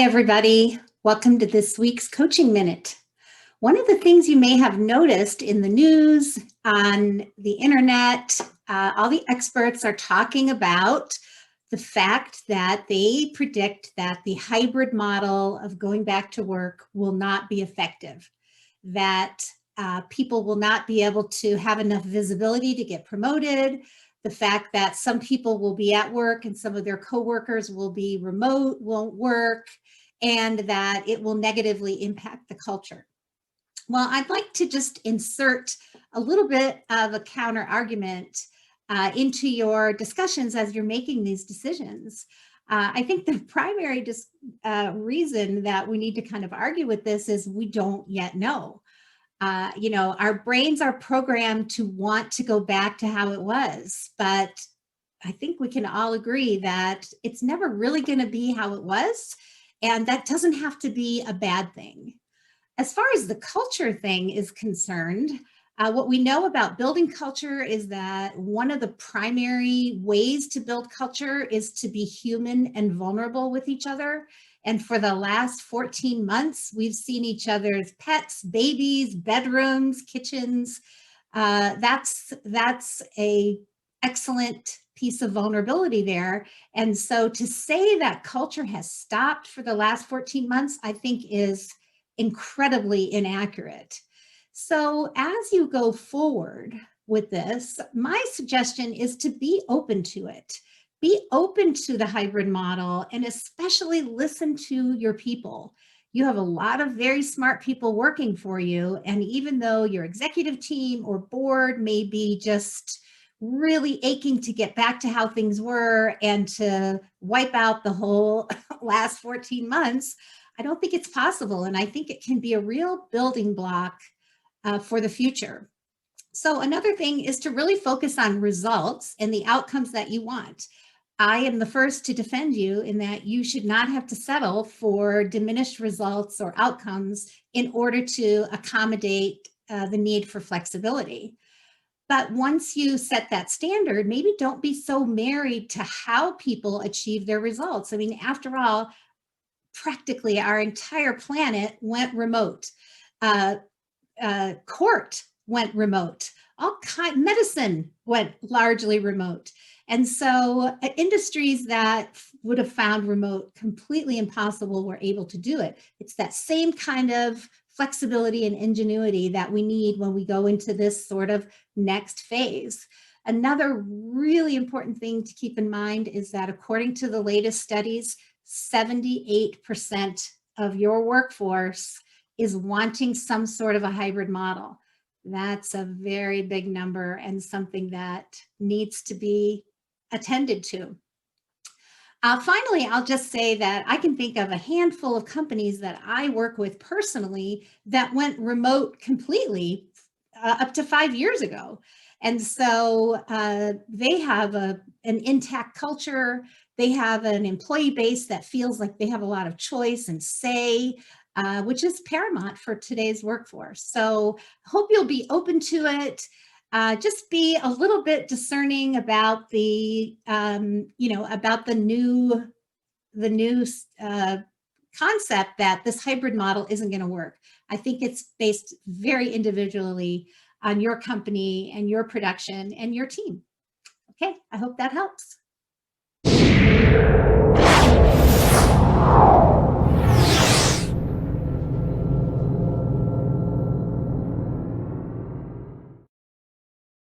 Hey everybody, welcome to this week's Coaching Minute. One of the things you may have noticed in the news, on the internet, all the experts are talking about the fact that they predict that the hybrid model of going back to work will not be effective, that people will not be able to have enough visibility to get promoted, the fact that some people will be at work and some of their coworkers will be remote, won't work, and that it will negatively impact the culture. Well, I'd like to just insert a little bit of a counter argument into your discussions as you're making these decisions. I think the primary reason that we need to kind of argue with this is we don't yet know. Our brains are programmed to want to go back to how it was, but I think we can all agree that it's never really going to be how it was, and that doesn't have to be a bad thing. As far as the culture thing is concerned, what we know about building culture is that one of the primary ways to build culture is to be human and vulnerable with each other. And for the last 14 months, we've seen each other's pets, babies, bedrooms, kitchens. That's a excellent piece of vulnerability there. And so to say that culture has stopped for the last 14 months, I think is incredibly inaccurate. So as you go forward with this, my suggestion is to be open to it. Be open to the hybrid model and especially listen to your people. You have a lot of very smart people working for you. And even though your executive team or board may be just really aching to get back to how things were and to wipe out the whole last 14 months, I don't think it's possible. And I think it can be a real building block for the future. So another thing is to really focus on results and the outcomes that you want. I am the first to defend you in that you should not have to settle for diminished results or outcomes in order to accommodate the need for flexibility. But once you set that standard, maybe don't be so married to how people achieve their results. I mean, after all, practically our entire planet went remote. Court went remote. Medicine went largely remote. And so industries that would have found remote completely impossible were able to do it. It's that same kind of flexibility and ingenuity that we need when we go into this sort of next phase. Another really important thing to keep in mind is that according to the latest studies, 78% of your workforce is wanting some sort of a hybrid model. That's a very big number and something that needs to be attended to. Finally, I'll just say that I can think of a handful of companies that I work with personally that went remote completely up to 5 years ago. And so they have an intact culture. They have an employee base that feels like they have a lot of choice and say, which is paramount for today's workforce. So I hope you'll be open to it. Just be a little bit discerning about the, about the new concept that this hybrid model isn't going to work. I think it's based very individually on your company and your production and your team. Okay, I hope that helps.